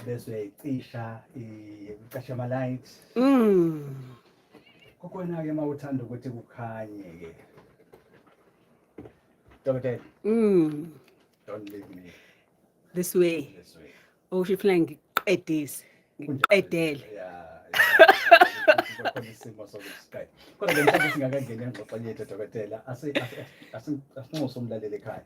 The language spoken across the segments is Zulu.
bese uyayicisha icasha ama-light. Kokwena-ke uma uthanda ukuthi kukhanye-ke dokotela, don't leave me this way. this way. Oshifuna ngiqedise. Ngiqedele. Kukhona isimo sokusiqeda kodwa mhlawumbe singakangeni engxoxweni yethu dokotela asinxuse umlaleli ekhaya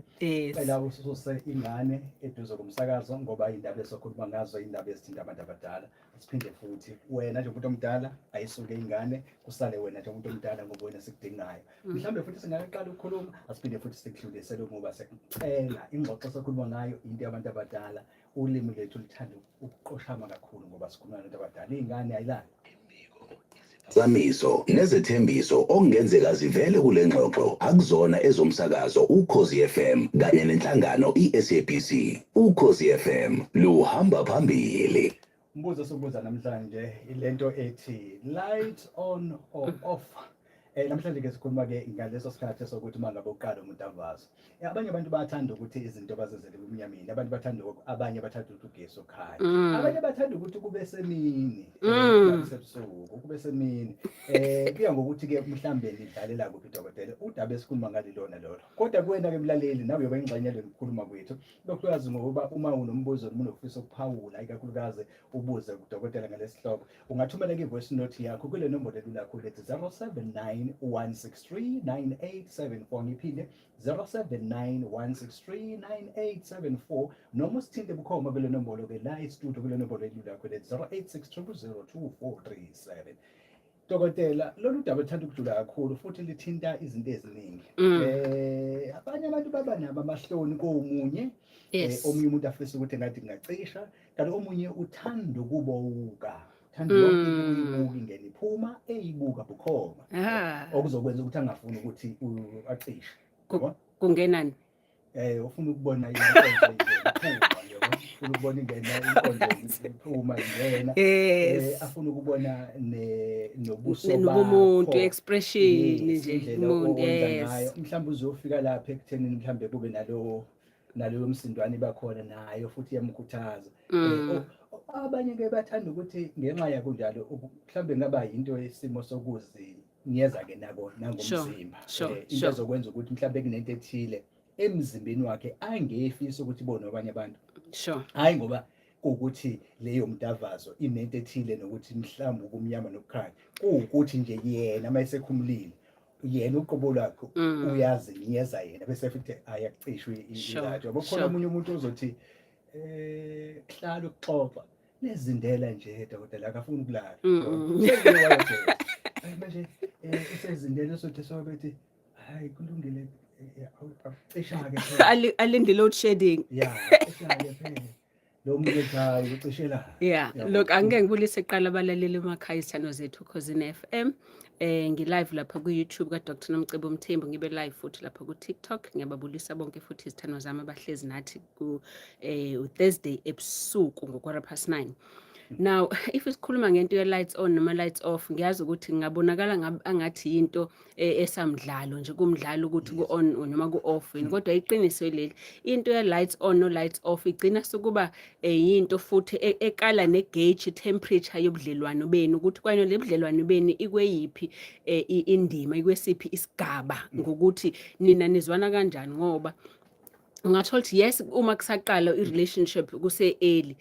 phela ususe ingane eduze komsakazo ngoba indaba esokhuluma ngazo indaba ezithinta abantu abadala siphinde futhi wena njengomuntu omdala ayisuke ingane kusale wena njengomuntu omdala ngoba wena sikudingayo mhlawumbe futhi singaqala ukukhuluma asiphinde futhi sikudlulisele ngoba sekucela ingxoxo esokhuluma ngayo into yabantu abadala ulimi lethu lithanda ukuqoshama kakhulu ngoba sikhuluma nabantu abadala iy'ngane ayilali Samiso nezethembiso okungenzeka zivele kule ngxoxo akuzona ezomsakazo Ukhozi FM kanye nenhlangano iSABC. Ukhozi FM luhamba phambili. Umbuzo sokubuza namhlanje ilento ethi light on or off. Namhlanje ke sikhuluma ke ngaleso sikhathi sokuthi mangabe uqala umuntu avazo. Abanye abantu bayathanda ukuthi izinto bazenzele kumnyameni, abanye bathanda ukuthi ugesi okhaya. Abanye bathanda ukuthi kube semini, kusebusuku, kube semini. Kuya ngokuthi ke mhlambe nidlalela kuphi dokotela. Udaba esikhuluma ngalilona lolo. Kodwa kuwena ke mlaleli nawe uyoba ingxenye lokukhuluma kwethu. Lokhu uyazi ngoba uma unombuzo noma unofisa ukuphawula ikakhulukazi ubuze udokotela ngalesihloko, ungathumela ke voice note yakho kule nombolo elula kakhulu ethi 0791639874 ngiphinde 0791639874 noma usithinte bukhoma kule nombolo ke la e-studio kule nombolo elula kakhulu ethi 0860024437. Dokotela, lolu daba luthanda ukujula kakhulu futhi lithinta izinto eziningi. Abanye abantu baba nabo amahloni komunye, omunye umuntu afisa ukuthi ngathi kungacisha, kanti omunye uthanda ukubuka. Thanda yonke ukuyibuka ingene iphuma eyibuka bukhoma. Okuzokwenza ukuthi angafuni ukuthi acishe. Kungenani? Ufuna ukubona inkonzo ufuna ukubona ingena inkonzo iphuma ingena afuna ukubona nobuso bakho nobumuntu expression nje umuntu mhlawumbe uzofika lapha ekuthenini mhlawumbe kube nalo msindwane bakhona nayo futhi yamkhuthaza. Abanye ke bathanda ukuthi ngenxa yakunjalo mhlawumbe ngaba into yesimo sokuzinyeza ke nako nangomzimba into ezokwenza ukuthi mhlawumbe kunento ethile emzimbeni wakhe angefisa ukuthi ibone abanye abantu. Hayi ngoba ukuthi leyo mdavazo inento ethile nokuthi mhlawumbe ukumnyama nokukhanya ukuthi nje yena mayesekhumulile yena uqobo lwakhe uyazinyeza yena bese futhi ayakucishwa ilatho. Bakhona umunye umuntu ozothi hlala ukuxoxa nezindela nje dokotela akafuni ukulala. Manje isezindela sothi sobethi hayi kulungile cisha-ke alinde load shedding. Cisha-ke phela lo muntu ekhaya ucishela. Look angeke ngibulise eqala abalaleli emakhaya isithando zethu Ukhozi FM. Ngi-live lapha ku-YouTube ka-Dr. Nomcebo Mthembu, ngibe live futhi lapha ku-TikTok. Ngiyababulisa bonke futhi izithando zami abahlezi nathi ku-Thursday ebusuku ngo9:15. Now if isikhuluma ngento ye-lights on noma lights off, ngiyazi ukuthi ngabonakala angathi into esamdlalo nje kumdlalo ukuthi ku-on noma ku-off, kodwa iqiniso leli into ye-lights on no lights off igcina sokuba yinto futhi ekala ne-gauge temperature yobudlelwano benu ukuthi kwanye lebudlelwano benu ikweyiphi indima ikwesiphi isigaba ngokuthi nina nizwana kanjani. Ngoba ungathola ukuthi yes uma kusaqala i-relationship kuse early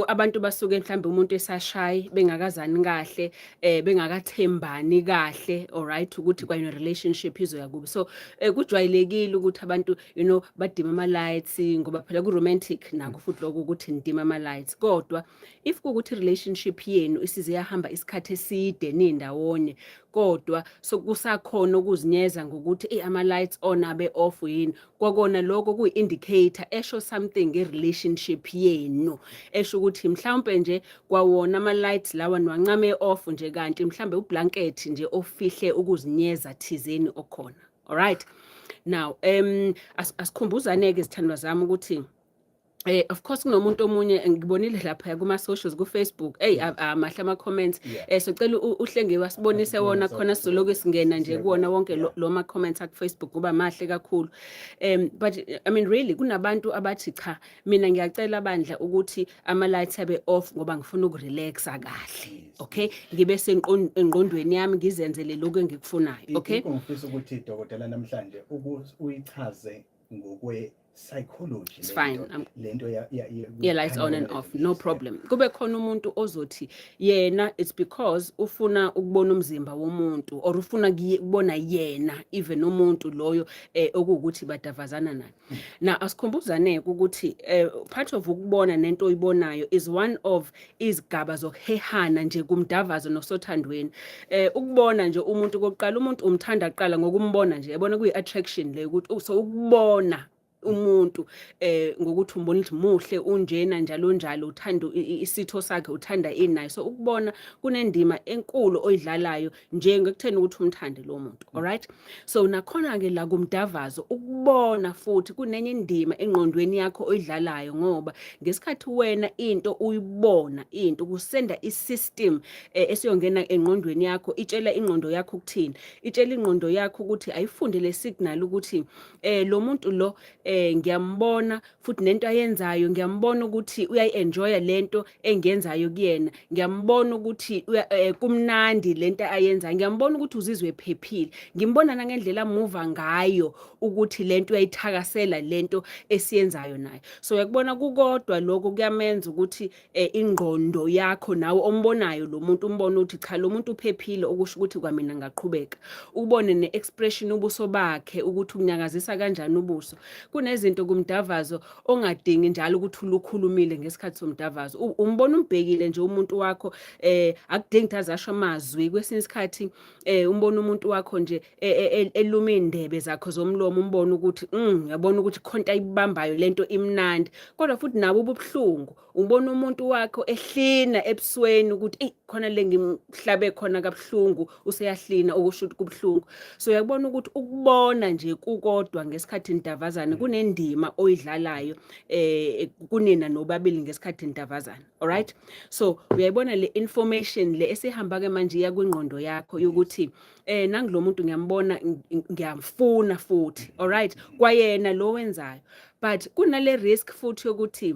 abantu basuke mhlawumbe umuntu esashayi bengakazani kahle bengakathembani kahle, alright, ukuthi kwanye relationship izoya kubi. So kujwayelekile ukuthi abantu badima ama lights ngoba phela ku romantic nako futhi lokho ukuthi ndima ama lights. Kodwa if kuukuthi relationship yenu isize yahamba isikhathi eside nindawonye kodwa sokusakhona ukuzinyeza ngokuthi ama lights on abe off yini, kwakona lokho kuyi-indicator esho something nge-relationship yenu, esho ukuthi mhlawumbe nje kwawona ama-lights lawa niwancame off nje kanti mhlawumbe ublanket nje ofihle ukuzinyeza thizeni okhona. Alright, now asikhumbuzane-ke izithandwa zami ukuthi Of course kunomuntu omunye ngibonile lapha kuma socials ku Facebook amahle ama comments socela uhlenge wasibonise wona khona sizoloku singena nje kuona wonke lo ma comments ku Facebook kuba mahle kakhulu. But I mean really kunabantu abathi cha mina ngiyacela bandla ukuthi ama lights abe off ngoba ngifuna ukurelaxa kahle. Okay, ngibe senqondweni yami ngizenzele lokho engikufunayo. Okay, ngifisa ukuthi dokotela namhlanje uyichaze ngokwe psychology it's fine. Lento yeah, lights on and off, no problem. Kube khona umuntu ozothi yena it's because ufuna ukubona umzimba womuntu or ufuna ukubona yena even umuntu loyo okuwukuthi badavazana naye. Na asikhumbuzane ukuthi part of ukubona nento oyibonayo is one of izigaba zokuhehana nje kumdavazo nosothandweni. Ukubona nje umuntu kokuqala umuntu umthanda qala ngokumbona nje yabona kuyi attraction le ukuthi so ukubona umuntu ngokuthi umbona ukuthi muhle unjena njalo uthanda isitho sakhe uthanda inayo so ukubona kunendima enkulu oyidlalayo njengekutheni ukuthi umthande lo muntu. Alright, so nakhona ke la kumdavazo ukubona futhi kunenye indima engqondweni yakho oyidlalayo ngoba ngesikhathi wena into uyibona into kusenda isystem esiyongena engqondweni yakho itshela ingqondo yakho ukuthini itshela ingqondo yakho ukuthi ayifunde le signal ukuthi lo muntu lo ngiyambona futhi nento ayenzayo ngiyambona ukuthi uyayenjoya lento engenzayo kuyena ngiyambona ukuthi kumnandi lento ayenzayo ngiyambona ukuthi uzizwe ephephile ngimbona nangendlela move ngayo ukuthi lento uyayithakasela lento esiyenzayo naye. So uyakubona kukodwa lokho kuyamenza ukuthi ingqondo yakho nawe ombonayo lo muntu umbona ukuthi cha lo muntu uphephile okusho ukuthi kwamina ngaqhubeka ubone neexpression ubuso bakhe ukuthi ukunyakazisa kanjani ubuso. Kunezinto kumdavazo ongadingi njalo ukuthi ulukhulumile ngesikhathi somdavazo umbona umbhekile nje umuntu wakho akudingi ukuthi azasho amazwi kwesinye isikhathi umbona umuntu wakho nje eluma indebe zakho zomlomo umbona ukuthi uyabona ukuthi khonto ayibambayo lento imnandi kodwa futhi nabo ubuhlungu ubona umuntu wakho ehlina ebusweni ukuthi khona le ngimhlabe khona kabuhlungu useyahlina okusho ukuthi kubhlungu. So uyabona ukuthi ukubona nje kukodwa ngesikhathi ndavazana kunendima oyidlalayo kunina nobabili ngesikhathi ndavazana. Alright, so uyayibona le information le esihamba ke manje ya kwingqondo yakho yokuthi nangulo muntu ngiyambona ngiyamfuna futhi. Alright, kwayena lo wenzayo but kunale risk futhi yokuthi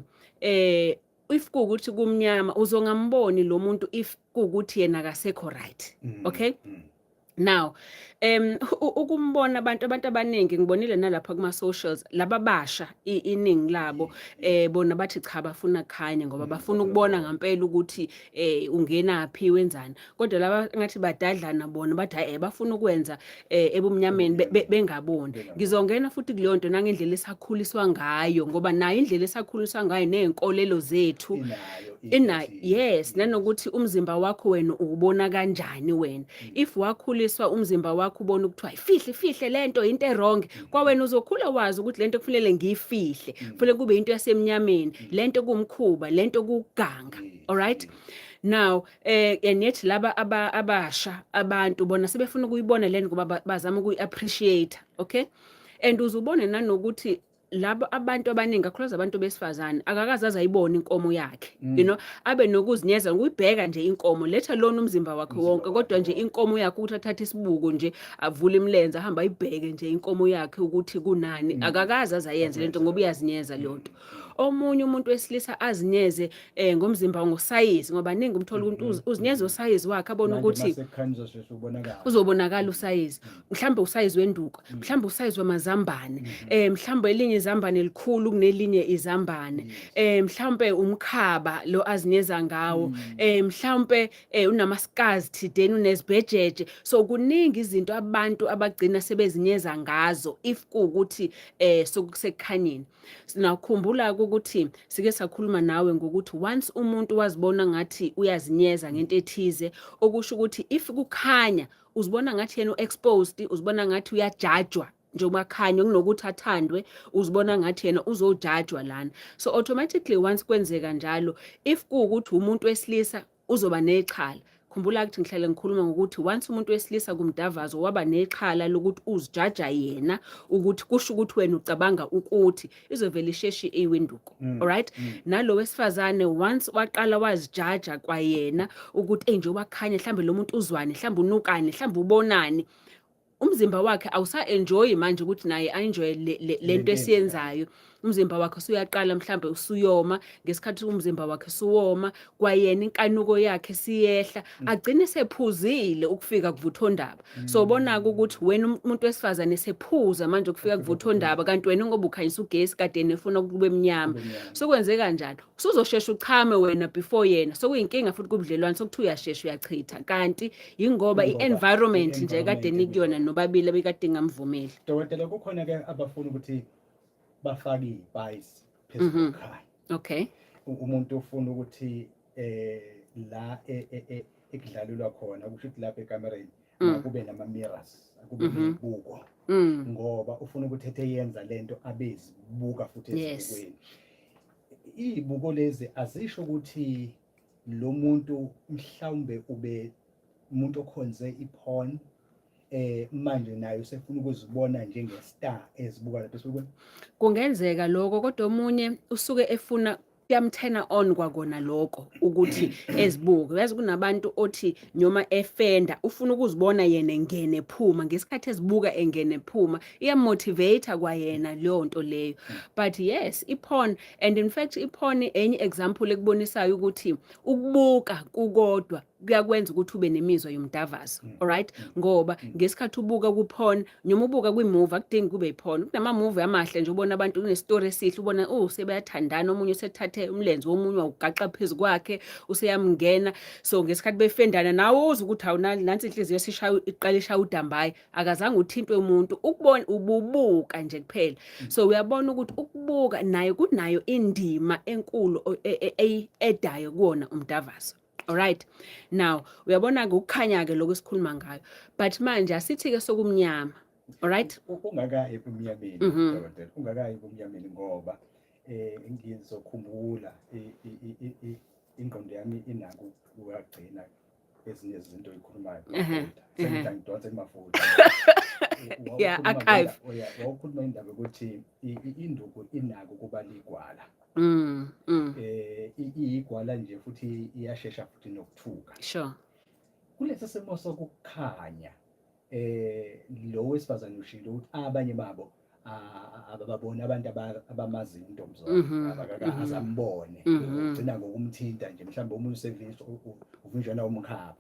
if kuukuthi kumnyama uzongamboni lo muntu if kuukuthi yena akasekho right. Okay, now ukumbona abantu abaningi ngibonile nalapha kuma socials laba basha iningi labo bona bathi cha bafuna khanye ngoba bafuna ukubona ngempela ukuthi ungenaphi wenzani kodwa laba ngathi badadlana bona bathi bafuna ukwenza ebumnyameni bengaboni. Ngizongena futhi kuleyo nto nangendlela esakhuliswa ngayo ngoba nayo indlela esakhuliswa ngayo nezinkolelo zethu yes nanokuthi umzimba wakho wena ubona kanjani wena if wakhuliswa umzimba wakho ubona ukuthi fihle lento into wrong kwawena uzokhula wazi ukuthi lento kufanele ngiyifihle kufanele kube into yasemnyameni lento kumkhuba lento kuganga. Alright, now nethi laba abasha abantu bona sebefuna ukuyibona lento ngoba bazama ukuyiappreciate. Okay, and uzubone nanokuthi labo abantu abaningi kakhulukazi abantu besifazane akakazaza ayibona inkomo yakhe you know abe nokuzinyeza ukuyibheka nje inkomo letha lona umzimba wakhe wonke kodwa nje inkomo yakhe ukuthi athathe isibuko nje avule imlenze ahamba ayibheke nje inkomo yakhe ukuthi kunani akakazaza ayenze lento ngoba uyazinyeza lonto. Omunye umuntu wesilisa azinyeze ngomzimba ngosize ngoba ningi umthola ukuthi uzinyeza usize wakhe abona ukuthi uzobonakala usize mhlambe usize wenduka mhlambe usize wamazambane mhlambe elinye izambane elikhulu kunelinye izambane mhlambe umkhaba lo azinyeza ngawo mhlambe unamaskazi thideni unezibhejeje. So kuningi izinto abantu abagcina sebezinyeza ngazo if kuukuthi sokusekukhanyeni. Sinakhumbula ukuthi sike sakhuluma nawe ngokuthi once umuntu wazibona ngathi uyazinyeza ngento ethize okusho ukuthi if kukhanya uzibona ngathi yena exposed uzibona ngathi uyajajwa njengoba khanya kunokuthi athandwe uzibona ngathi yena uzojajwa lana. So automatically once kwenzeka njalo if kuukuthi umuntu wesilisa uzoba nexhala khumbula ukuthi ngihlale ngikhuluma ngokuthi once umuntu wesilisa kumdavazo waba nexhala lokuthi uzijaja yena ukuthi kusho ukuthi wena ucabanga ukuthi izovela isheshe iwinduko. Alright, nalo wesifazane once waqala wazijaja kwayena ukuthi nje wakhanya mhlambe lo muntu uzwani, mhlambe unukani, mhlambe ubonani, umzimba wakhe awusa-enjoyi manje ukuthi naye a-enjoye lento esiyenzayo. Umzimba wakhe usuyaqala mhlambe usuyoma, ngesikhathi umzimba wakhe usuwoma, kwayena inkanuko yakhe siyehla, agcine sephuzile ukufika kuvuthondaba. So ubona-ke ukuthi wena umuntu wesifazane sephuza manje ukufika kuvuthondaba, kanti wena ngoba ukhanyisa ugesi kade nefuna kube mnyama. So kwenze kanjalo, usuzoshesha uchame wena before yena. So kuyinkinga futhi kubudlelwane sokuthi uyashesha uyachitha, kanti yingoba i-environment nje kade nikuyona nobabili bekade ngamvumeli. Dokotela, kukhona-ke abafuna ukuthi bafake iy'payisi phezu kokhaya. Okay. Umuntu ufuna ukuthi la ekudlalelwa khona kusho ukuthi lapha ekamereni akube nama-mirrors, akube nebuko, ngoba ufuna ukuthi etheyenza lento abezibuka futhi ezibukweni. Iy'buko lezi azisho ukuthi lo muntu mhlawumbe ube umuntu okhonze i-porn manje naye usefuna ukuzibona njengestar ezibuka lapha esibukweni. Kungenzeka lokho, kodwa omunye usuke efuna kuyamthena on kwakona lokho ukuthi ezibuke. Uyazi kunabantu othi noma efenda ufuna ukuzibona yena engene ephuma, ngesikhathi ezibuka engene ephuma iyamotivate kwayena leyo nto leyo. But yes, i-porn, and in fact i-porn enye example ekubonisayo ukuthi ukubuka kukodwa kuyakwenza ukuthi ube nemizwa yomdavazo. Alright, ngoba ngesikhathi ubuka ku-porn noma ubuka kwi-movie akudingi kube i-porn. Kunama-movie amahle nje ubona abantu kunestory esihle, ubona sebayathandana, omunye usethathe umlenze womunye wawugaxa phezu kwakhe useyamngena. So ngesikhathi befendana nawe uzwe ukuthi nansi inhliziyo iqala ishaya udambayi, akazange uthintwe umuntu, ukubona ububuka nje kuphela. So uyabona ukuthi ukubuka nayo kunayo indima enkulu edayo kuwona umdavazo. Alright, now uyabona-ke ukukhanya-ke lokho esikhuluma ngayo, but manje asithi-ke sokumnyama. Alright, ungakayi ebumnyameni dokotela, ungakayi ebumnyameni ngoba ngizokhumbula ingqondo yami inako ukugcina ezinye izinto oyikhulumayo. Sengithi ngidonse kumafutha. Yeah, archive. Wawukhuluma indaba ukuthi induku inako ukuba ligwala. Igwala nje futhi iyashesha futhi nokuthuka. Sure. Kulesi simo sokukhanya lo wesifazane ushilo ukuthi abanye babo ababona abantu abamazi intombi zabo azambone, ugcina ngokumthinta nje mhlawumbe umuntu usevisho uvinjwa na umkhaba,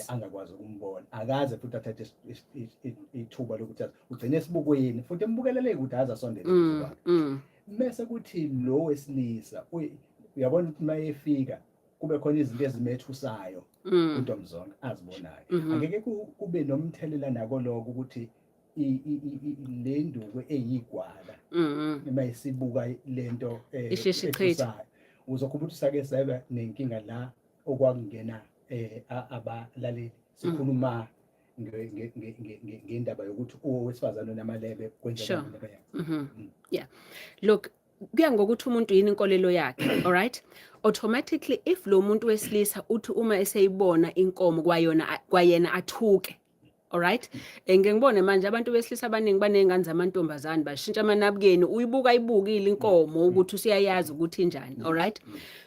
angakwazi ukumbona, akaze futhi athathe ithuba lokuthi ugcine esibukweni futhi embukelele ukuthi aza sondele kwakhe. Mase kuthi lo wesilisa uyabona ukuthi mayefika kube khona izinto ezimethusayo intombi zonke azibonayo. Angeke kube nomthelela nako lokho ukuthi le nduku eyigwala mayisibuka lento ethusayo uzokhumbula sake saba nenkinga la okwakungena abalaleli sikhuluma ngendaba yokuthi owesifazane namalebe kwenza yeah, look, kuya ngokuthi umuntu yini inkolelo yakhe. Alright, automatically if lo muntu wesilisa uthi uma eseyibona inkomo kwayena athuke. Alright, ngibone manje abantu besilisa abaningi banengane zamantombazane bashintsha amanabukeni, uyibuka ibukile inkomo ukuthi usiyayazi ukuthi injani. Alright,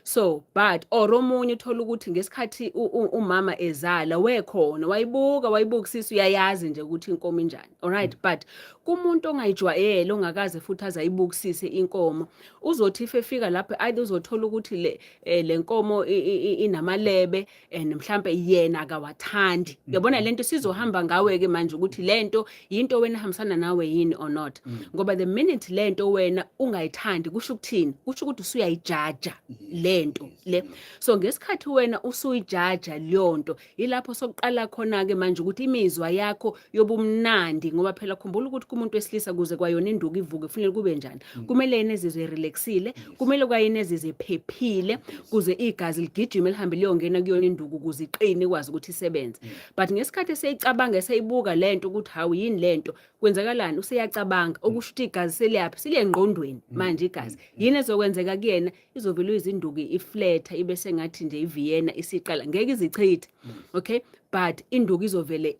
so but omunye uthola ukuthi ngesikhathi umama ezala wekhona wayibuka sisi uyayazi nje ukuthi inkomo injani. Alright, but kumuntu ongayijwayele ongakaze futhi azayibukisise inkomo uzothi ifefika lapho either uzothola ukuthi le nkomo inamalebe and mhlambe yena akawathandi. Uyabona lento sizohamba ngawe-ke manje ukuthi lento yinto wena hambisana nawe yini or not, ngoba the minute lento wena ungayithandi kusho ukuthini, kusho ukuthi usuyayijaja lento le. So ngesikhathi wena usuyijaja leyonto ilapho sokuqala khona-ke manje ukuthi imizwa yakho yobumnandi, ngoba phela khumbula ukuthi kumuntu wesilisa kuze kwayona induku ivuke kufanele kube njani kumele yena ezizwe relaxile kumele kwayena ezizwe phephile kuze igazi ligijime lihambe liyongena kuyona induku kuze iqine ikwazi ukuthi isebenze but ngesikhathi eseyicabanga eseyibuka lento ukuthi hawu yini lento kwenzakalani useyacabanga okusho ukuthi igazi seliyaphi silengqondweni manje igazi yini ezokwenzeka kuyena izovela izinduku iflatter ibe sengathi nje iVienna isiqala ngeke izichithe okay but induku izovele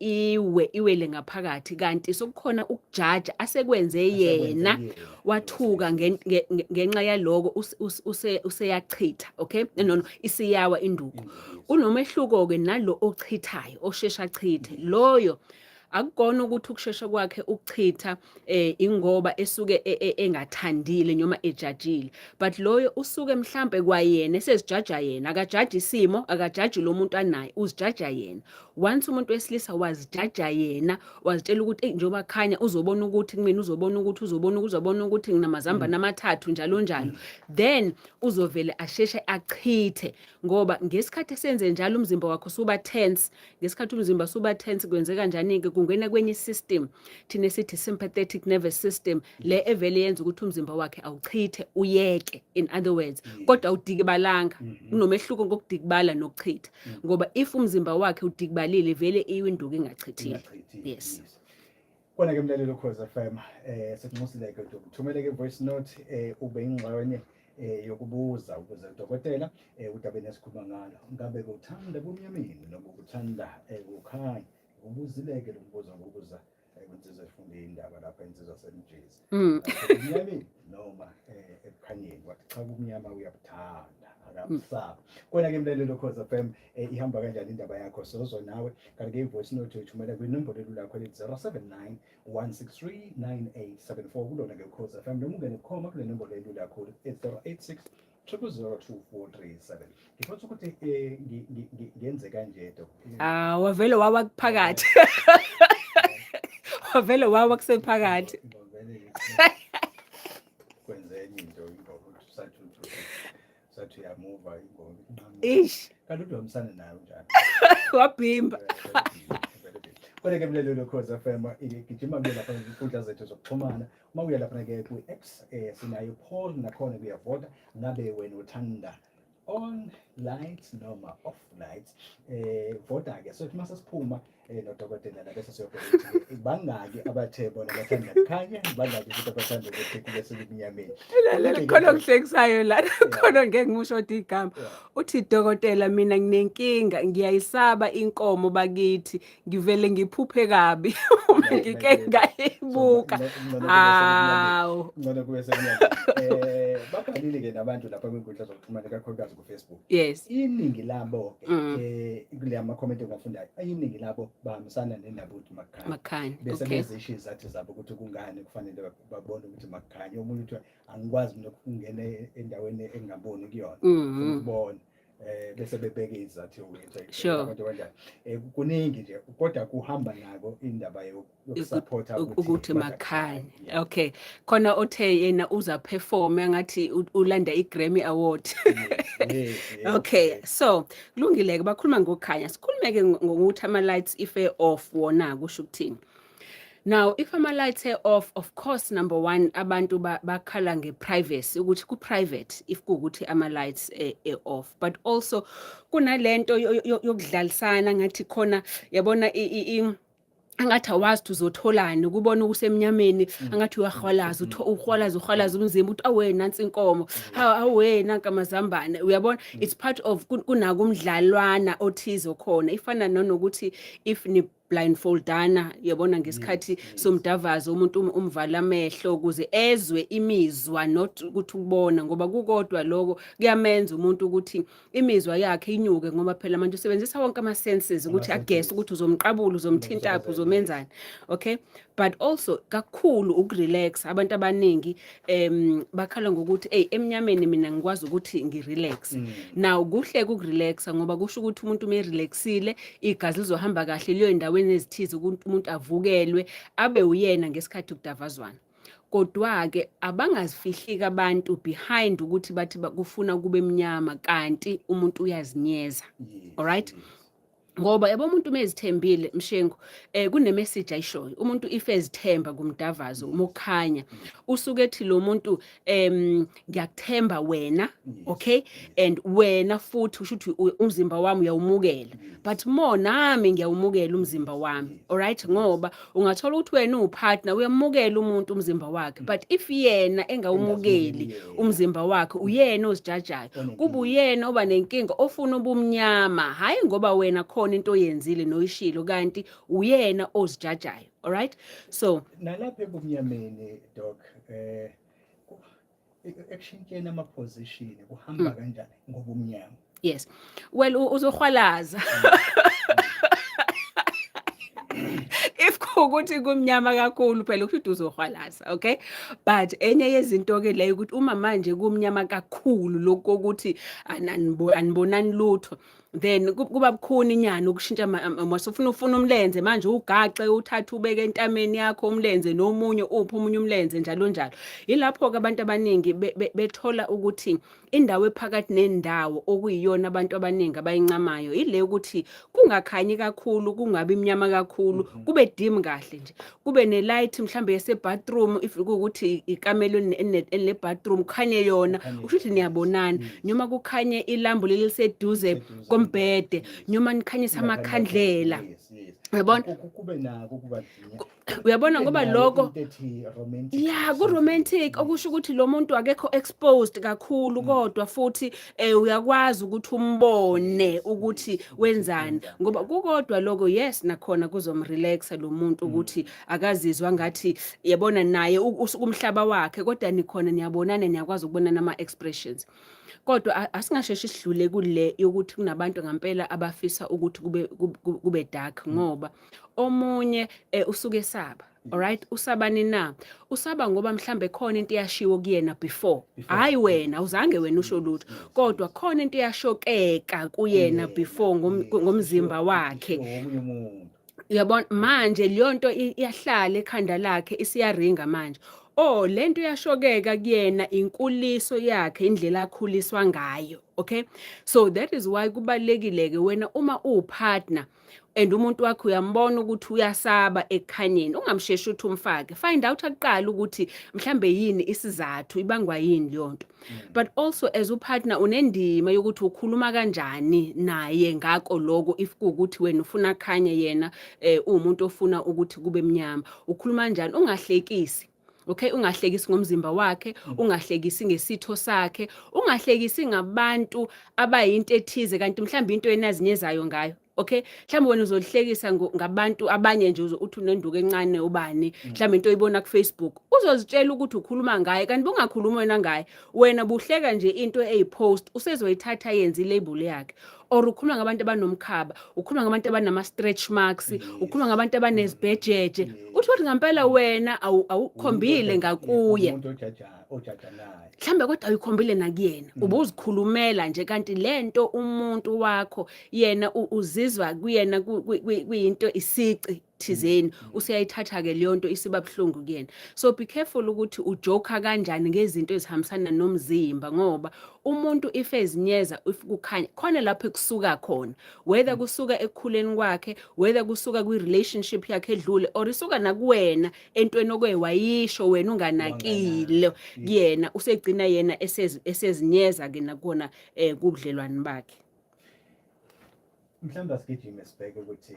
iwele ngaphakathi kanti sokukhona ukujaja asekwenze yena wathuka ngenxa yaloko useyachitha okay no isiyawa induku unomehluko ke nalo ochithayo oshesha chithe loyo akukona ukuthi ukushesha kwakhe ukuchitha ingoba esuke engathandile noma ejajile but loyo usuke mhlambe kwayena esesijaja yena akajaji isimo akajaji lo muntu anaye uzijaja yena once umuntu wesilisa wazijaja yena wazitshela ukuthi njengoba khanya uzobona ukuthi kumina uzobona ukuthi nginamazamba namathathu njalo then uzovele asheshe achithe ngoba ngesikhathi esenze njalo umzimba wakho suba tense ngesikhathi umzimba suba tense kwenzeka kanjani ke kungena kwenye system thina sithi sympathetic nervous system le evele yenza ukuthi umzimba wakhe awuchithe uyeke in other words kodwa udikibalanga kunomehluko ngokudikibala nokuchitha ngoba if umzimba wakhe udikibalile vele iwinduku ingachithile yes kona ke mlalelo Ukhozi FM sekunxusile ke ukuthumela ke voice note ube ingxenye yokubuza ukuze udokotela udabeni esikhuluma ngalo ngabe uthanda kumnyameni noma ukuthanda ukukhanya ubuzileke lokubuza ngokuza kwinsizwa efunde indaba lapha insizwa senjezi kumnyameni noma ebukhanyeni wathi cha kumnyama uyabuthanda akamsaba kona ke mlalelo Ukhozi FM ihamba kanjani indaba yakho sozo nawe kanti ke voice note uthumela kwinombolo lakho lethi 0791639874 kulona ke Ukhozi FM noma ungene khoma kule nombolo lakho 8086 0024337 ngifuna ukuthi ngenze kanje wavele wawa kuphakathi wavele wawa kusephakathi kwenzeni into sathi yamuva ingoma ish kanti udomsana nayo njalo wabhimba kodwa ke mlalelo Ukhozi FM igijima ke lapha kwinkundla zethu zokuxhumana uma uya lapha ke ku-X sinayo poll nakhona kuyavota ngabe wena uthanda on lights noma off lights voda ke so mase siphuma nodokotela la bese siyobona bangaki abathe bona bathanda kukhanya bangaki futhi abathanda ukuthi kube sekunyameni khona kuhlekisayo la khona ngeke ngisho ukuthi igama uthi dokotela mina nginenkinga ngiyayisaba inkomo bakithi ngivele ngiphuphe kabi uma ngike ngayibuka hawo ngona kube sekunyameni babhalile ke nabantu lapha kwinkundla zokuxhumana kakhulukazi ku-Facebook yes iningi labo kule ama-comment engafundayo iningi labo bahambisana nendaba ukuthi makhanya bese bezisho izathi zabo ukuthi kungani kufanele babone ukuthi makhanya omunye uthi angikwazi ukungena endaweni engaboni kuyona ukubona bese bebheke izathi abantu kanjani kuningi nje kodwa kuhamba nako indaba yokusupporta ukuthi makhanya okay khona othe yena uza perform ngathi ulanda iGrammy Award okay so kulungile ke bakhuluma ngokukhanya sikhulumeke ngokuthi ama lights if off wona kusho ukuthini. Now, if ama-lights off, of course, number one, abantu bakhala nge-privacy, ukuthi ku-private, if kuwukuthi ama-lights off. But also, kunalento yokudlalisana ngathi khona, yabona angathi awazi ukuthi uzotholani ukubona ukusemnyameni angathi uyahwalaza uhwalaza umzimba uthi awe nansi inkomo awe nanka amazambane uyabona it's part of kunako umdlalwana othizo khona ifana nanokuthi if ni blindfoldana yabona ngesikhathi somdavazo umuntu umvala amehlo ukuze ezwe imizwa not ukuthi ukubona ngoba kukodwa lokho kuyamenza umuntu ukuthi imizwa yakhe inyuke ngoba phela manje usebenzisa wonke ama senses ukuthi aguess ukuthi uzomqabula uzomthinta uzomenzani okay but also kakhulu ukurelax abantu abaningi bakhala ngokuthi emnyameni mina ngikwazi ukuthi ngirelax now kuhle ukurelaxa ngoba kusho ukuthi umuntu merelaxile igazi lizohamba kahle liyo endaweni ezithize ukuthi umuntu avukelwe abe uyena ngesikhathi ukudavazwana kodwa ke abangazifihlika abantu behind ukuthi bathi kufuna kube emnyama kanti umuntu uyazinyeza all right ngoba yabo umuntu mezithembile Mshengu kune message ayishoyo umuntu if ezithemba kumdavazo umukhanya usuke ethi lo muntu ngiyakuthemba wena okay and wena futhi usho ukuthi umzimba wami uyawumukela but more nami ngiyawumukela umzimba wami alright ngoba ungathola ukuthi wena upartner uyamukela umuntu umzimba wakhe but if yena engawumukeli umzimba wakhe uyena ozijajayo kuba uyena oba nenkinga ofuna ubumnyama hayi ngoba wena khona into oyenzile noyishilo kanti uyena ozijajayo alright so nalapha ebumnyameni doc ekushintsheni ama-position kuhamba kanjani ngobumnyama yes well uzohwalaza if kukuthi kumnyama kakhulu phela ukuthi uzohwalaza okay but enye yezinto ke leyo ukuthi uma manje kumnyama kakhulu lokho ukuthi anibonani lutho then kuba bukhuni inyana ukushintsha ufuna umlenze manje ugaxe uthatha ubeke entameni yakho umlenze nomunye uphi umunye umlenze njalo njalo yilapho ke abantu abaningi bethola ukuthi indawo ephakathi nendawo okuyiyona abantu abaningi abayincamayo ile ukuthi kungakhanyi kakhulu kungabi imnyama kakhulu kube dim kahle nje kube ne light mhlambe yase bathroom if ukuthi ikamelo le bathroom khanye yona ushuthi niyabonana noma kukhanye ilambu leliseduze kombhede noma nikhanyisa amakhandlela uyabona kube nako kuba uyabona ngoba lokho yeah ku romantic okusho ukuthi lo muntu akekho exposed kakhulu kodwa futhi uyakwazi ukuthi umbone ukuthi wenzani ngoba kukodwa lokho yes nakhona kuzomrelaxa lo muntu ukuthi akazizwa ngathi yabona naye umhlaba wakhe kodwa nikhona niyabonana niyakwazi ukubona nama expressions kodwa asingasheshi sidlule kule yokuthi kunabantu ngempela abafisa ukuthi kube dark ngoba omunye usuke esaba alright usabani na usaba ngoba mhlambe khona into yashiwo kuyena before hayi wena uzange wena usho lutho kodwa khona into yashokeka kuyena before ngomzimba wakhe uyabona manje leyo nto iyahlala ekhanda lakhe isiyaringa manje lento yashokeka kuyena inkuliso yakhe indlela akhuliswa ngayo okay so that is why kubalekile ke wena uma upartner and umuntu wakho uyambona ukuthi uyasaba ekhanyeni ungamsheshi uthi umfake find out aqala ukuthi mhlambe yini isizathu ibangwa yini leyo nto but also as upartner unendima yokuthi ukhuluma kanjani naye ngako lokho if ukuthi wena ufuna khanye yena umuntu ofuna ukuthi kube mnyama ukhuluma kanjani ungahlekisi okay ungahlekisi ngomzimba wakhe ungahlekisi ngesitho sakhe ungahlekisi ngabantu abayinto ethize kanti mhlambe into enazinyezayo ngayo okay mhlambe wena uzolihlekisa ngabantu abanye nje uthi unenduku encane ubani mhlambe into oyibona ku Facebook uzozitshela ukuthi ukhuluma ngaye kanti bungakhuluma wena ngaye wena buhleka nje into eyipost usezoyithatha yenza ilabel yakhe or ukhuluma ngabantu abanomkhaba ukhuluma ngabantu abanama stretch marks ukhuluma ngabantu abanezibhejeje uthi ngempela wena awukhombile ngakuye umuntu ojaja naye mhlambe kodwa uyikhombile nakuyena ubuzikhulumela nje kanti lento umuntu wakho yena uzizwa kuyena kuyinto isici thizeni usiyayithatha ke leyo nto isiba buhlungu kuyena so be careful ukuthi ujoke kanjani ngezinto ezihambisana nomzimba ngoba umuntu if ezinyeza if kukhanya khona lapho ekusuka khona whether kusuka ekukhuleni kwakhe whether kusuka kwi relationship yakhe edlule or isuka nakuwena entweni okwewayisho wena unganakile kuyena usegcina yena esezinyeza ke nakona kubudlelwane bakhe mhlawumbe asigijime sibheke ukuthi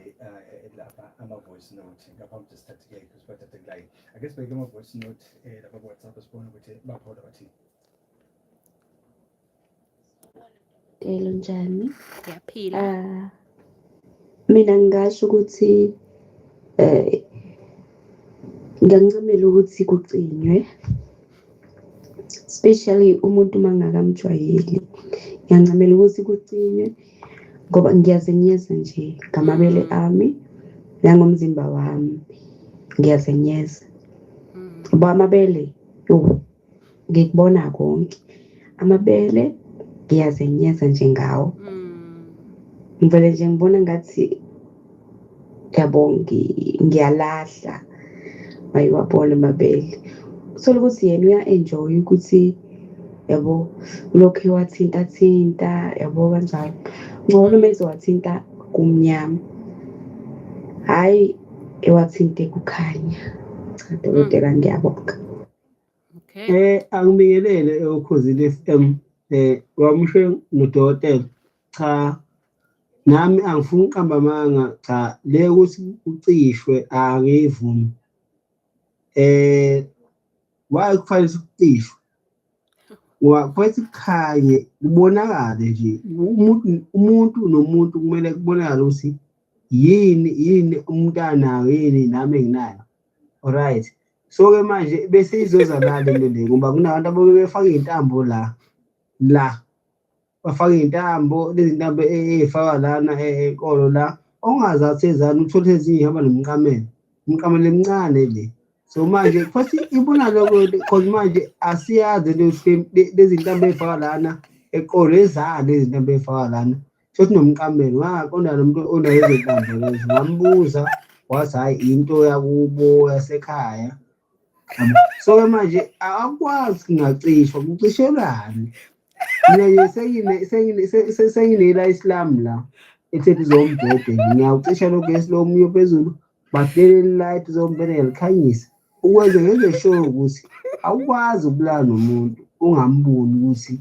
lapha ama-voice note ngaphambi ukuthi sithathe-ke kusiphathathe kulayo ake sibheke ama-voice note lapha ku-WhatsApp sibone ukuthi baphola bathini Telo njani? Ngiyaphila. Mina ngingasho ukuthi ngiyancamela ukuthi kucinywe especially umuntu mangakamjwayeli ngiyancamela ukuthi kucinywe ngoba ngiyazenyeza nje ngamabele ami nangomzimba wami ngiyazenyeza ngoba amabele ngikubona konke amabele ngiyazenyeza nje ngawo ngivele nje ngibona ngathi yabo ngiyalahla mayiwabona amabele sola ukuthi yena uya-enjoy ukuthi yabo lokhu wathinta yabo kanjalo ngcono uma ezowathinta kumnyama hayi ewathinte kukhanya. Cha dokotela ngiyabonga. Okay. Angibingelele eUkhosini FM wamushe nodokotela cha nami angifuni uqamba amanga cha le ukuthi ucishwe angivumi why kufanele ukucishwe wakwethu khanye kubonakale nje umuntu nomuntu kumele kubonakale ukuthi yini umntana yini nami enginayo. Alright, so ke manje bese izoza nale into le ngoba kunabantu ababefaka intambo la bafaka intambo lezi ntambo efaka lana enkolo la ongazathi ezana uthola ezihamba nomqamelo emncane le. So manje futhi ibona lokho because manje asiyazi lezi ntambo efaka lana enkolo ezana lezi ntambo efaka lana futhi nomqamelo ngaqonda nomuntu onayo izintambo lezo ngambuza wathi hayi into yakubo yasekhaya. So ke manje akwazi ngacishwa kucishelani mina nje sengine Islam la ethethi zombhede ngiyawucisha logesi lo moya phezulu bahlele light zombhede ngelikhanyisa ukwenze ngenze sure ukuthi awukwazi ukubulala nomuntu ungamboni ukuthi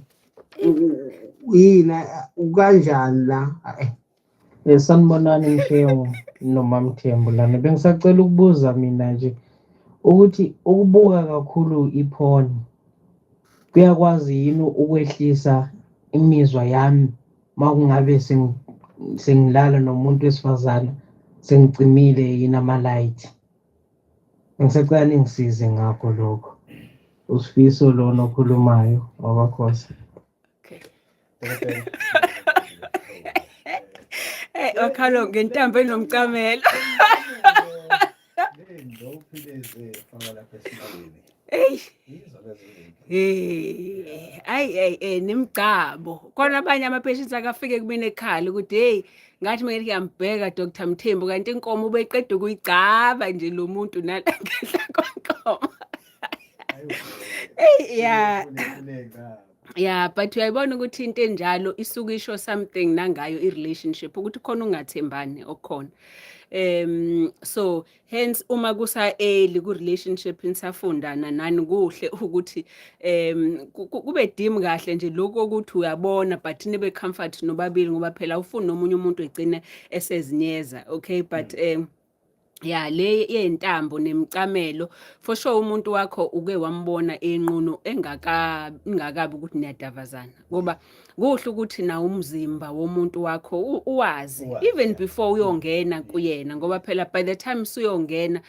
yina ukanjani la. Sanibonani mshewo noma Mthembu lana bengisacela ukubuza mina nje ukuthi ukubuka kakhulu iphone kuyakwazi yini ukwehlisa imizwa yami makungabe sengilala nomuntu wesifazana sengicimile yini ama-light. Ngisacela ningisize ngakho lokho. Usifiso lona okhulumayo wabakhosi. Okay. Wakhalo ngentambo enomcamelo. Hey nimgcabo khona abanye ama-patients akafike kumina ekhala ukuthi hey ngathi manje ngiyambheka Dr. Mthembu kanti inkomo ubeqeda ukuyigcaba nje lo muntu nalangehla kwenkomo. Yeah, but uyayibona ukuthi into enjalo isuke isho something nangayo i-relationship ukuthi khona ungathembani okhona. So hence uma kusa early ku-relationship nisafundana nani kuhle ukuthi kube dim kahle nje lokho ukuthi uyabona but nibe comfort nobabili ngoba phela ufuni nomunye umuntu egcine esezinyeza. Okay, but ya le yentambo nemcamelo for sure umuntu wakho uke wambona enqunu ingakabi ukuthi niyadavazana ngoba kuhle ukuthi na umzimba womuntu wakho uwazi even before uyongena kuyena ngoba phela by the time usuyongena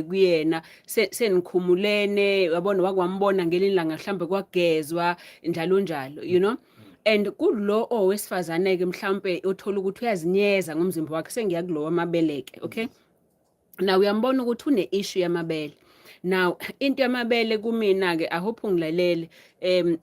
kuyena senikhumulene yabona wakwambona ngelinye ilanga mhlambe kwagezwa njalo njalo you know. And kulo owesifazane ke mhlambe uthola ukuthi uyazinyeza ngomzimba wakhe sengiyakulowa amabeleke. Okay, now uyambona ukuthi une issue yamabele. Now into yamabele kumina ke I hope ungilalele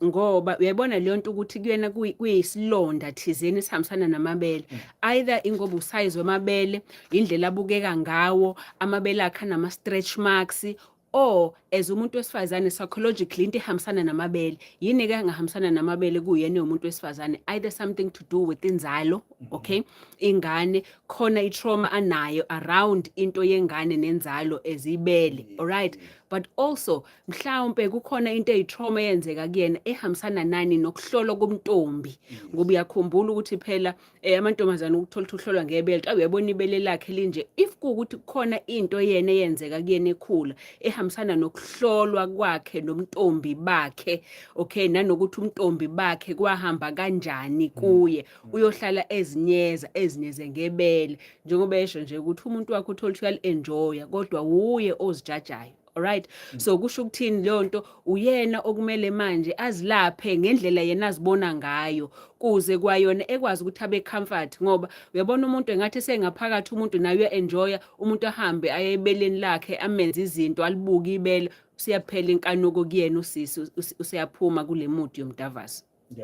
ngoba uyabona leyo nto ukuthi kuyena kuyisilonda thizeni sihambisana namabele either ingoba usize wamabele indlela abukeka ngawo amabele akhe nama stretch marks or as umuntu wesifazane psychologically into ehambisana namabele yini ke engahambisana namabele kuyena umuntu wesifazane either something to do with inzalo. Okay, ingane khona itrauma anayo around into yengane nenzalo ezibele. Alright, but also mhlawumbe kukhona into eyitrauma yenzeka kuyena ehambisana nani nokuhlolwa komntombi ngoba uyakhumbula ukuthi phela amantombazana ukuthola uhlolwa ngebele xa uyabona ibele lakhe linje if kuukuthi kukhona into yena eyenzeka kuyena ekhula ehambisana nokuhlolwa kwakhe nomntombi bakhe. Okay, nanokuthi umntombi bakhe kwahamba kanjani kuye uyohlala ezinyeze ngebele njengoba esho nje ukuthi umuntu wakhe uthola ukuthi uyali-enjoya kodwa uye ozijajayo. Alright, so kusho ukuthini leyo nto uyena okumele manje azilaphe ngendlela yena azibona ngayo kuze kwayona ekwazi ukuthi abe comfort ngoba uyabona umuntu engathi sengaphakathi umuntu naye uya-enjoya umuntu ahambe aye ebeleni lakhe amenze izinto alibuka ibele siyaphela inkanuko kuyena usisi usiyaphuma kule mood yomdavasi.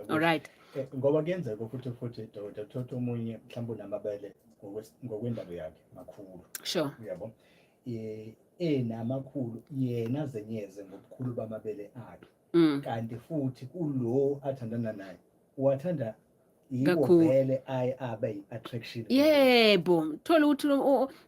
Alright, ngoba kuyenzeka futhi Dr. omunye mhlawumbe namabele ngokwendalo yakhe makhulu. Sure. Uyabo namakhulu yena zenyeze ngobukhulu bamabele akhe kanti futhi kulo athandana naye wathanda yiwo Kakhulu. vele abe yi-attraction. Yebo, thola ukuthi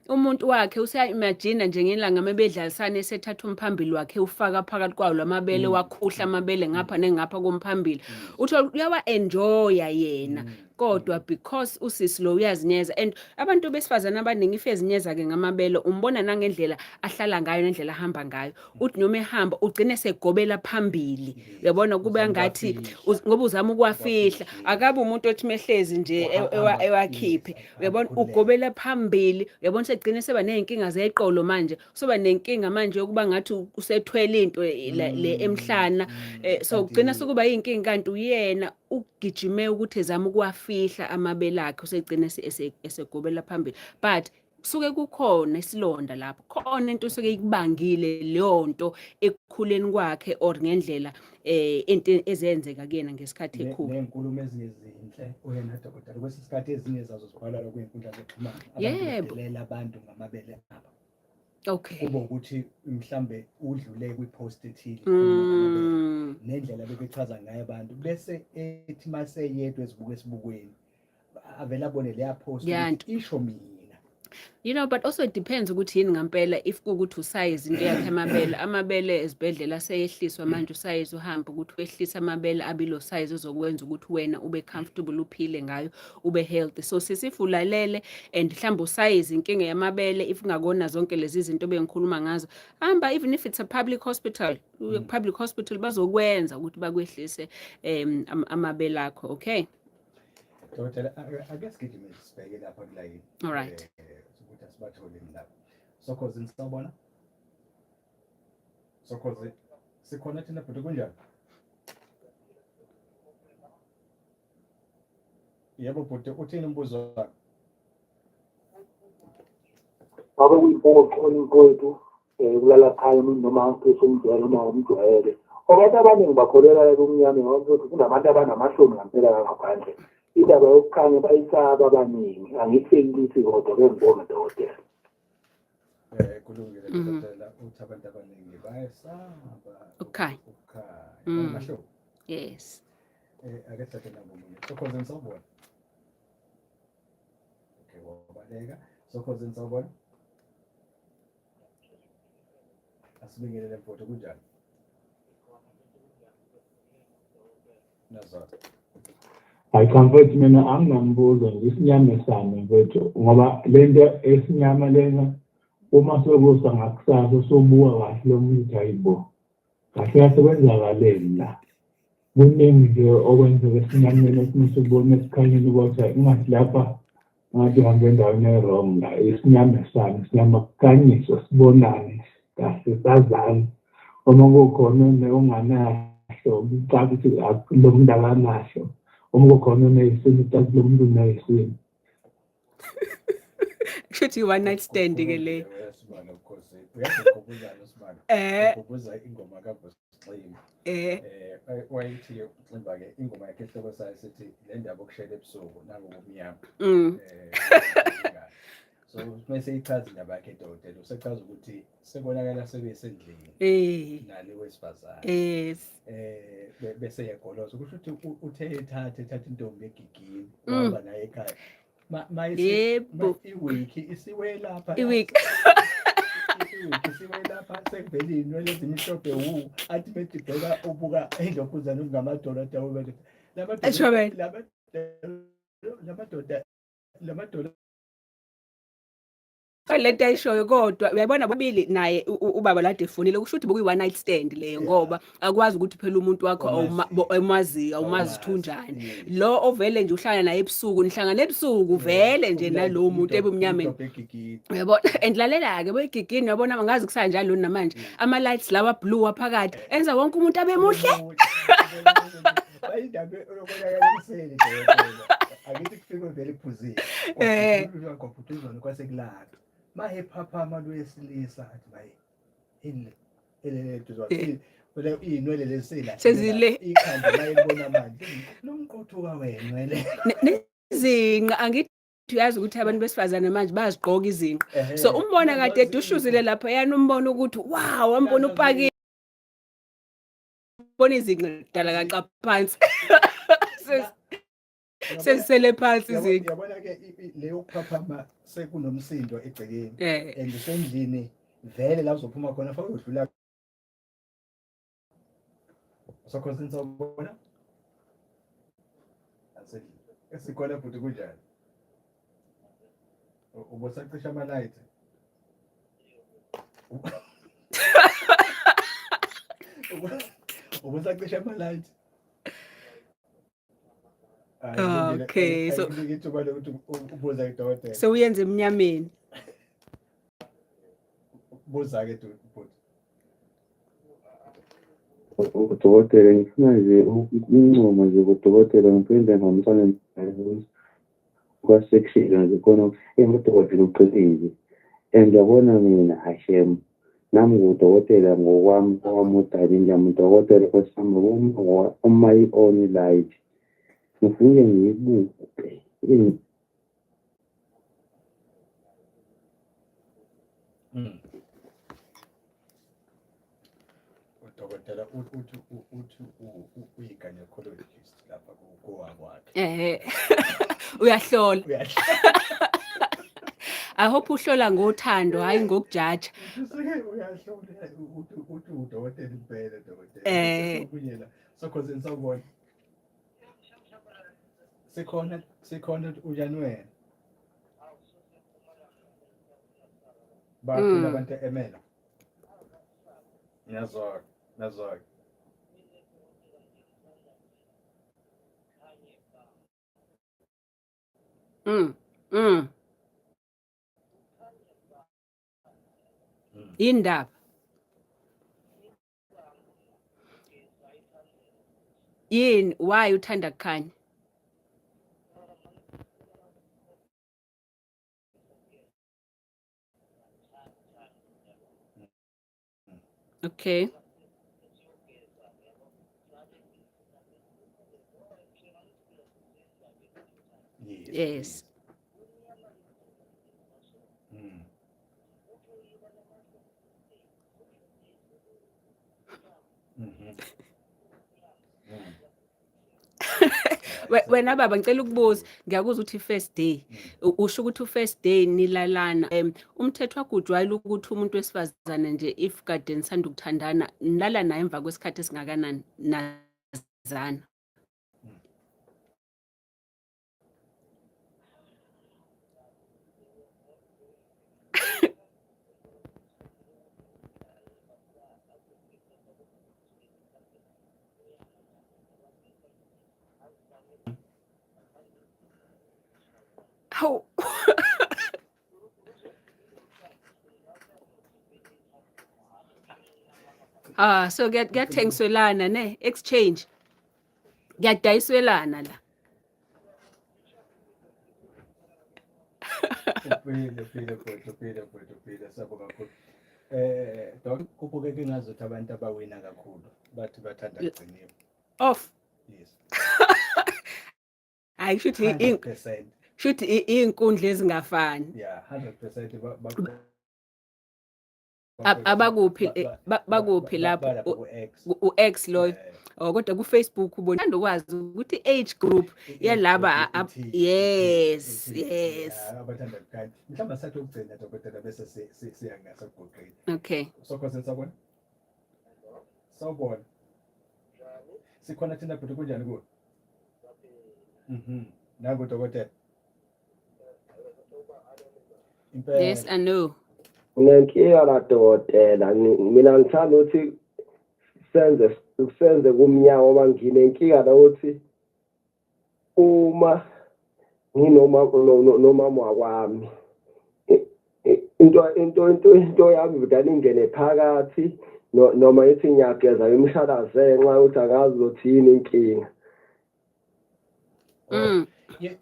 umuntu wakhe usaya-imagine nje ngelanga mebedlalisana esethatha umphambili wakhe ufaka phakathi kwawo lamabele wakhuhla amabele ngapha nengapha komphambili. Uthola uyawa-enjoya yena. Kodwa because usisi lo uyazinyeza and abantu besifazane abaningi if ezinyeza-ke ngamabele umbona nangendlela ahlala ngayo nendlela ahamba ngayo. Uthi noma ehamba ugcine segobela phambili. Uyabona kube ngathi ngoba uzama ukuwafihla. Akabe umuntu othi mehlezi nje ewakhiphe. Uyabona ugobela phambili. Uyabona segcine seba nezinkinga zeqolo manje. Soba nenkinga manje yokuba ngathi usethwele into le emhlana. So ugcina sokuba yinkinga kanti uyena ugijime ukuthi ezama ukuwafihla amabele akhe usegcine esegobela phambili. But kusuke kukhona isilonda lapho. Khona into usuke ikubangile leyo nto ekukhuleni kwakhe or ngendlela into ezenzeka kuyena ngesikhathi ekhula. Nenkulumo ezinhle uyena dokotela kwesikhathi ezinye zazo zibhalwa kwinkundla zokuxhumana. Yebo. Abadelela abantu ngamabele abo. Okay. Kuba ukuthi mhlambe udlule kwi-post ethile nendlela bebechaza ngayo abantu bese ethi mase yedwa esibukweni avela abone leya post isho mina. You know, but also it depends ukuthi yini ngampela if kuukuthi usize into yakhe amabele ezibhedlela seyehliswa manje usize uhamba ukuthi wehlisa amabele abilo size uzokwenza ukuthi wena ube comfortable uphile ngayo ube healthy. So sisifulalele and mhlawumbe usize inkinga yamabele if ungakona zonke lezi zinto bengikhuluma ngazo hamba even if it's a public hospital public hospital bazokwenza ukuthi bakwehlise amabele akho. Okay, Dokotela ake sigijime sibheke lapha kulayini. all right. Ukuthi asibathole lapha. Sokhoze nisabona? Sokhoze sikhona thina bhuti kunjani? Yebo bhuti uthini umbuzo wakho? Ngabe kuyimpoqo inkwethu kulala khaya noma umjwayele noma umjwayele. Abantu abaningi bakholelwa ebumnyameni ngokuthi kunabantu abanamahloni ngampela ngaphandle. Indaba yokukhanya bayisaba abaningi angithengisi kodwa bengibona dokotela. Kulungile dokotela uthi abantu abaningi bayasaba. Okay. Masho. Yes. Ake thathe nabomunye. Sokhoze nisabona. Okay, wabaleka. Sokhoze nisabona. Asibingelele mfoto kunjani? Nazareth. Ayikhamfethi mina anginambuzo nje isinyama sami mfethu ngoba lento esinyama lena uma sokusa ngakusasa sobuka kahle lo muntu hayibo kahle asebenzakaleni la kuningi nje okwenzeka esinyameni esimisa ukubona esikhanyeni ukuthi ingathi lapha ngathi ngihambe endaweni e-wrong la isinyama sami sinyama kukhanyiswa sibonane kahle sazane uma kukhona onganaso ucaba ukuthi lo muntu akanasho uma kukhona uneyisini ucathi lo muntu uneyisini. Kushuthi one night stand ke le. Sibana of course. Uyakhumbula Sibana. Ukhumbula ingoma kaBosixhimi. Wayithi uximba ke ingoma yakhe ehloko sayo sithi le ndaba okushela ebusuku nangobumnyama. So mase ichaza indaba yakhe dokotela usechaza ukuthi sebonakala sebesendlini nani wesifazane. Yes. Bese yagoloza kusho ukuthi uthe ethatha intombi egigini waba naye ekhaya. Yebo. Iwiki isiwe lapha. Iwiki. Isiwe lapha sekubelini walezi imhlophe athi bethi bheka ubuka indlokhuzana ngamadoda awubeke. Lamadoda Lento ayishoyo kodwa uyabona bobili naye ubaba lade efonile kusho ukuthi bokuyi one night stand leyo ngoba akwazi ukuthi phela umuntu wakho awumaziyo awumazi thunjani lo ovele nje uhlala naye ebusuku nihlangana ebusuku vele nje nalowo muntu ebumnyameni uyabona endlalela ke boyigigini uyabona angazi kusanjalo namanje ama lights lawa blue aphakathi enza wonke umuntu abe muhle bayindaba lokuyakalisele dokotela akithi kufike vele iphuzile kwakuphuzwa kwasekulapha mahe phapha lo wesilisa athi bayi ele tuzwathi wena inwele lesela sezile ikhanda mayibona manje nomqothuka wena nezinqa angithi uyazi ukuthi abantu besifazane manje bazigqoka izinqa so umbona kade edushuzile lapha yana umbona ukuthi wow wambona upaki bona izinqa dala kaqa phansi Sesele phansi izinto. Yabona ke leyo kuphaphama sekunomsindo egcekeni. Eh. And usendlini vele la uzophuma khona fa udlula. So consensus ubona? Esikole futhi kunjani? Ubosaqisha ama light. Ubosaqisha ama light. Okay, so ngithuba lokuthi ubuza idokotela. so uyenze emnyameni. Buza ke futhi. Udokotela ngifuna nje ukuncoma nje kudokotela ngiphinde ngihambisane kwa-section nje khona udokotela uqinile and yabona mina Hashem nami ngudokotela ngokwami owami udala udokotela kwesami on my own light ngifike ngiyibuke Udokotela uthi uyi-gynecologist lapha kwakhe. Uyahlola. I hope uhlola ngothando hayi ngokujaja. Uyahlola uthi udokotela impela dokotela. Kunyela so cause insawubona. Sikhona uJanuary. Baphila abantu emela. Ngiyazwa. Indaba. Yini why uthanda kukhanya? Okay. Yes. Wena baba ngicela ukubuza ngiyakuzwa ukuthi first day usho ukuthi first day nilalana umthetho wagujwayela ukuthi umuntu wesifazane nje if kade nisanda ukuthandana nilala naye emva kwesikhathi esingakanani nazana. Oh. So kuyathengiselana ne exchange. Kuyadayiselana la. Uphile sabo kakhulu. Doc kubukeke ngazothi abantu abawina kakhulu bathi bathanda kugciniwe. Off. Yes. Hayi shuthi inkundla ezingafani. Yeah, 100% bakuphi lapho u-X loyo. Kodwa ku Facebook ubona ukwazi ukuthi age group yalaba yes. Abathanda kukhanya. Mhlawumbe sathi ukugcina dokotela bese siya ngasagoqeni. Okay. So consensus sawubona. Sikhona thina futhi kunjani kuwe? Nangu dokotela. Yes, I know. Nginenkinga kadokotela mina ngithanda ukuthi senze kumnyango ngoba nginenkinga la ukuthi uma nomama wakwami into yami vidala ingene phakathi noma ithi ngiyageza imshalaze nxa ukuthi akazi ukuthi yini inkinga.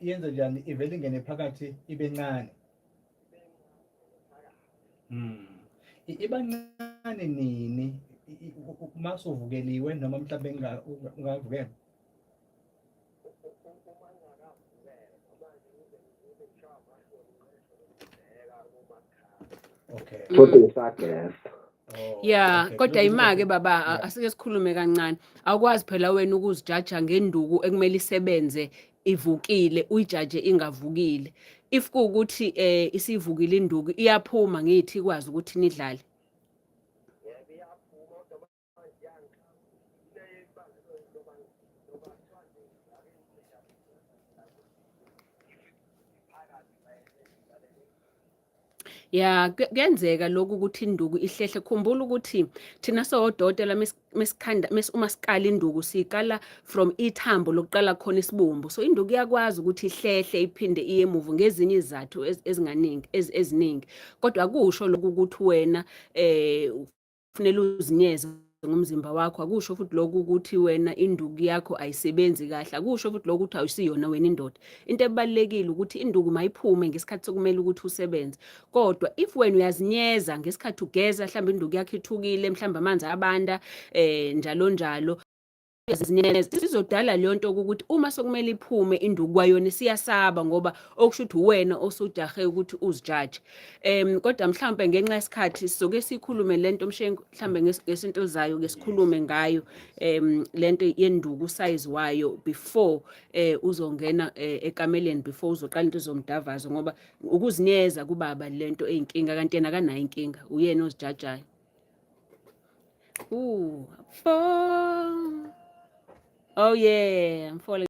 Yenza njani ivele ingene phakathi ibe ncane? Ibancane nini mase uvukeliwe noma mhlawumbe ungavukela? Okay. Futhi ngisageza. Yeah, kodwa imake baba asike sikhulume kancane. Awukwazi phela wena ukuzijaja ngenduku ekumele isebenze ivukile uyijaje ingavukile. If kuwukuthi isivukile induku iyaphuma ngithi ikwazi ukuthi nidlale. Ya kuyenzeka lokhu ukuthi induku ihlehle. Khumbula ukuthi thina sodokotela uma sikala induku sikala from ithambo lokuqala khona isibumbu. So induku iyakwazi ukuthi ihlehle iphinde iye emuva ngezinye izathu eziningi. Kodwa akusho lokhu ukuthi wena kufanele uzinyeze ngomzimba wakho. Akusho futhi lokhu ukuthi wena induku yakho ayisebenzi kahle. Akusho futhi lokhu ukuthi awusiyona wena indoda. Into ebalekile ukuthi induku mayiphume ngesikhathi sokumele ukuthi usebenze. Kodwa if wena uyazinyeza ngesikhathi ugeza mhlawumbe induku yakho ithukile mhlawumbe amanzi abanda njalo sizodala leyo nto ukuthi uma sokumele iphume induku kwayona siyasaba ngoba okusho ukuthi uwena osujahe ukuthi uzijaje. Kodwa mhlawumbe ngenxa yesikhathi sizoke sikhulume lento mhlawumbe ngesinto zayo ngesikhulume ngayo lento yenduku size wayo before uzongena ekameleni, before uzoqala into zomdavazo ngoba ukuzinyeza kubaba lento eyinkinga kanti yena akanayo inkinga, uyena ozijajayo. Oh yeah, I'm falling